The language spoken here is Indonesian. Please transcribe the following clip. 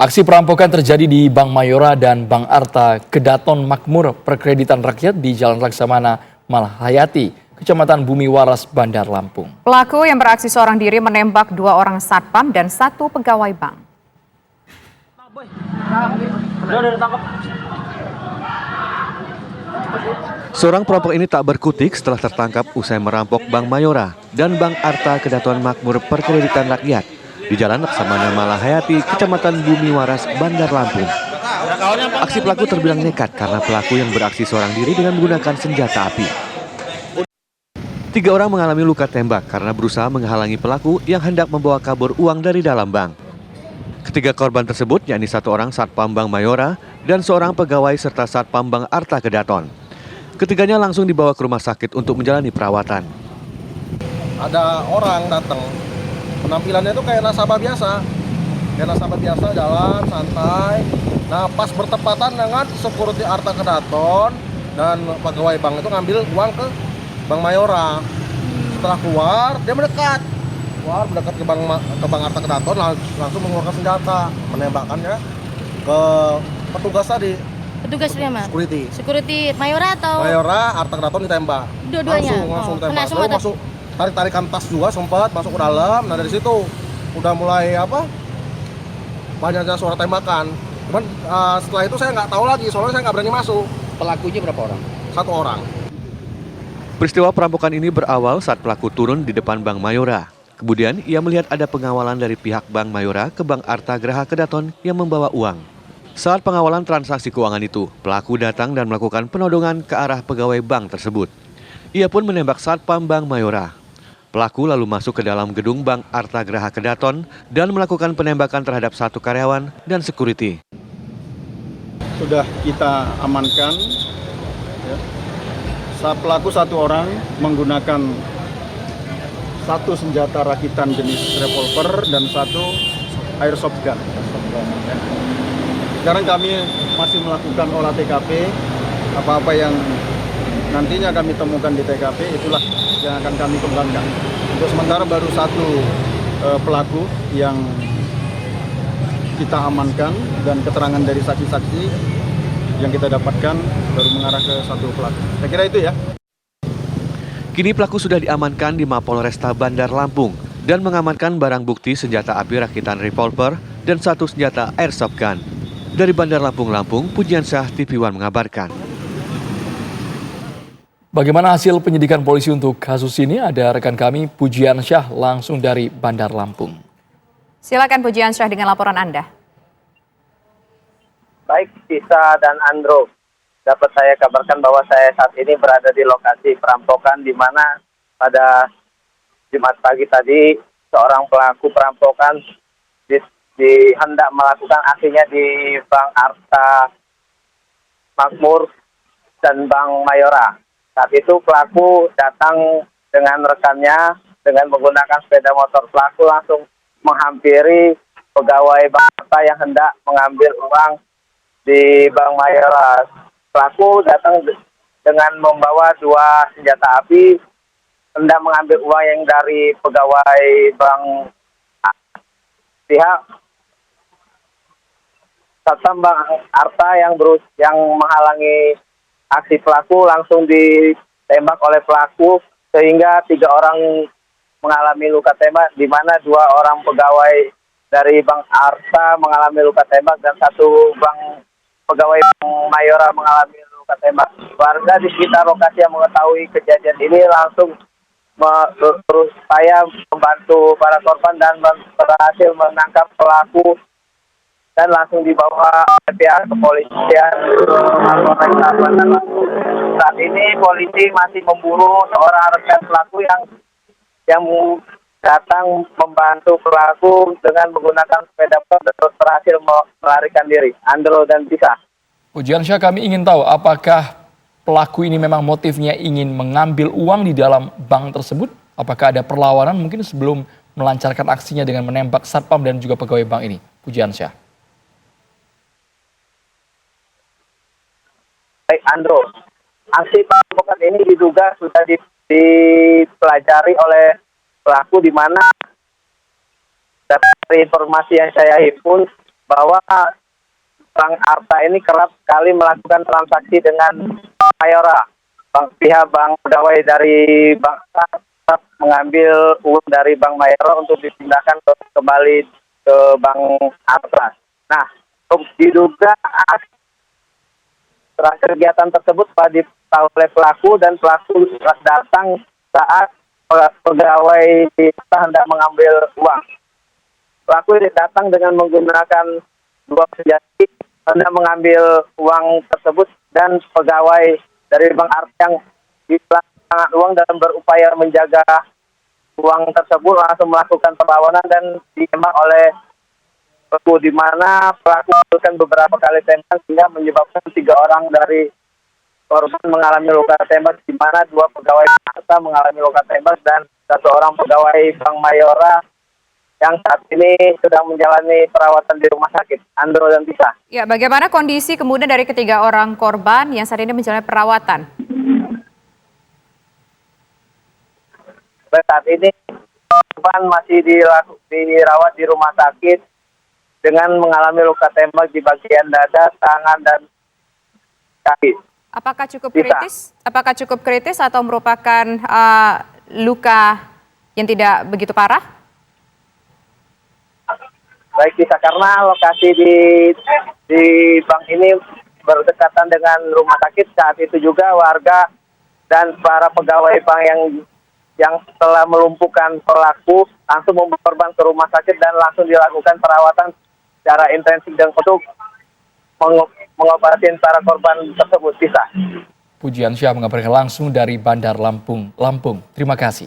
Aksi perampokan terjadi di Bank Mayora dan Bank Arta Kedaton Makmur Perkreditan Rakyat di Jalan Laksamana Malhayati, Kecamatan Bumi Waras, Bandar Lampung. Pelaku yang beraksi seorang diri menembak 2 orang satpam dan 1 pegawai bank. Seorang perampok ini tak berkutik setelah tertangkap usai merampok Bank Mayora dan Bank Arta Kedaton Makmur Perkreditan Rakyat di Jalan Laksamana Malhayati, Kecamatan Bumi Waras, Bandar Lampung. Aksi pelaku terbilang nekat karena pelaku yang beraksi seorang diri dengan menggunakan senjata api. 3 orang mengalami luka tembak karena berusaha menghalangi pelaku yang hendak membawa kabur uang dari dalam bank. Ketiga korban tersebut yakni 1 orang Satpam Bank Mayora dan seorang pegawai serta Satpam Bank Arta Kedaton. Ketiganya langsung dibawa ke rumah sakit untuk menjalani perawatan. Ada orang datang, penampilannya itu kayak nasabah biasa, jalan santai. Nah, pas bertepatan dengan security Arta Kedaton dan pegawai bank itu ngambil uang ke Bank Mayora. Setelah keluar, dia mendekat ke Bank Arta Kedaton, langsung mengeluarkan senjata, menembakkannya ke petugas tadi. Petugas mana? Security Mayora atau? Mayora, Arta Kedaton ditembak. Dua-duanya? Langsung ditembak. Lalu masuk tarik-tarikan tas juga sempat masuk ke dalam. Nah dari situ udah mulai banyaknya suara tembakan. Cuman setelah itu saya nggak tahu lagi, soalnya saya nggak berani masuk. Pelakunya berapa orang? 1 orang. Peristiwa perampokan ini berawal saat pelaku turun di depan Bank Mayora. Kemudian ia melihat ada pengawalan dari pihak Bank Mayora ke Bank Arta Graha Kedaton yang membawa uang. Saat pengawalan transaksi keuangan itu, pelaku datang dan melakukan penodongan ke arah pegawai bank tersebut. Ia pun menembak Satpam Bank Mayora. Pelaku lalu masuk ke dalam gedung Bank Arta Graha Kedaton dan melakukan penembakan terhadap 1 karyawan dan security. Sudah kita amankan. Pelaku 1 orang menggunakan 1 senjata rakitan jenis revolver dan 1 airsoft gun. Sekarang kami masih melakukan olah TKP, apa-apa yang nantinya kami temukan di TKP itulah yang akan kami kembangkan. Untuk sementara baru 1 pelaku yang kita amankan dan keterangan dari saksi-saksi yang kita dapatkan baru mengarah ke 1 pelaku. Saya kira itu ya. Kini pelaku sudah diamankan di Mapolresta Bandar Lampung dan mengamankan barang bukti senjata api rakitan revolver dan 1 senjata airsoft gun. Dari Bandar Lampung, Pujiansyah TV One mengabarkan. Bagaimana hasil penyidikan polisi untuk kasus ini? Ada rekan kami Pujiansyah langsung dari Bandar Lampung. Silakan Pujiansyah dengan laporan Anda. Baik, Tisa dan Andro, dapat saya kabarkan bahwa saya saat ini berada di lokasi perampokan di mana pada Jumat pagi tadi seorang pelaku perampokan hendak melakukan aksinya di Bank Arta Makmur dan Bank Mayora. Saat itu pelaku datang dengan rekannya dengan menggunakan sepeda motor. Pelaku langsung menghampiri pegawai Bank Arta yang hendak mengambil uang di Bank Mayora. Pelaku datang dengan membawa 2 senjata api, hendak mengambil uang yang dari pegawai Bank pihak Satpam Bank Arta yang menghalangi aksi pelaku langsung ditembak oleh pelaku sehingga 3 orang mengalami luka tembak, di mana 2 orang pegawai dari Bank Arta mengalami luka tembak dan 1 pegawai Bank Mayora mengalami luka tembak. Warga di sekitar lokasi yang mengetahui kejadian ini langsung berupaya membantu para korban dan berhasil menangkap pelaku dan langsung dibawa oleh pihak kepolisian Mapolresta Bandar Lampung. Saat ini polisi masih memburu seorang rekan pelaku yang datang membantu pelaku dengan menggunakan sepeda motor dan berhasil melarikan diri. Andro dan Tisa. Pujiansyah, kami ingin tahu apakah pelaku ini memang motifnya ingin mengambil uang di dalam bank tersebut? Apakah ada perlawanan mungkin sebelum melancarkan aksinya dengan menembak satpam dan juga pegawai bank ini? Pujiansyah. Baik Andro, aksi perampokan ini diduga sudah dipelajari oleh pelaku, di mana dari informasi yang saya himpun bahwa Bang Arta ini kerap sekali melakukan transaksi dengan Mayora. Pihak bank pegawai dari Bank Arta mengambil uang dari Bank Mayora untuk dipindahkan kembali ke Bank Arta. Nah, diduga kegiatan tersebut diketahui oleh pelaku dan pelaku datang saat pegawai hendak mengambil uang. Pelaku datang dengan menggunakan dua senjata hendak mengambil uang tersebut dan pegawai dari Bank Arta yang di tangan uang dan berupaya menjaga uang tersebut langsung melakukan perlawanan dan ditembak oleh pelaku, di mana pelaku melakukan beberapa kali tembak sehingga menyebabkan 3 orang dari korban mengalami luka tembak, di mana 2 pegawai Arta mengalami luka tembak dan 1 orang pegawai Bank Mayora yang saat ini sedang menjalani perawatan di rumah sakit. Andro dan Tisa. Ya, bagaimana kondisi kemudian dari ketiga orang korban yang saat ini menjalani perawatan? Saat ini korban masih dirawat di rumah sakit dengan mengalami luka tembak di bagian dada, tangan, dan kaki. Apakah cukup kritis? Apakah cukup kritis atau merupakan luka yang tidak begitu parah? Baik, bisa, karena lokasi di bank ini berdekatan dengan rumah sakit. Saat itu juga warga dan para pegawai bank yang telah melumpuhkan pelaku langsung membawa korban ke rumah sakit dan langsung dilakukan perawatan secara intensif dan untuk mengobati para korban tersebut. Bisa. Pujian Syah mengabarkan langsung dari Bandar Lampung. Terima kasih.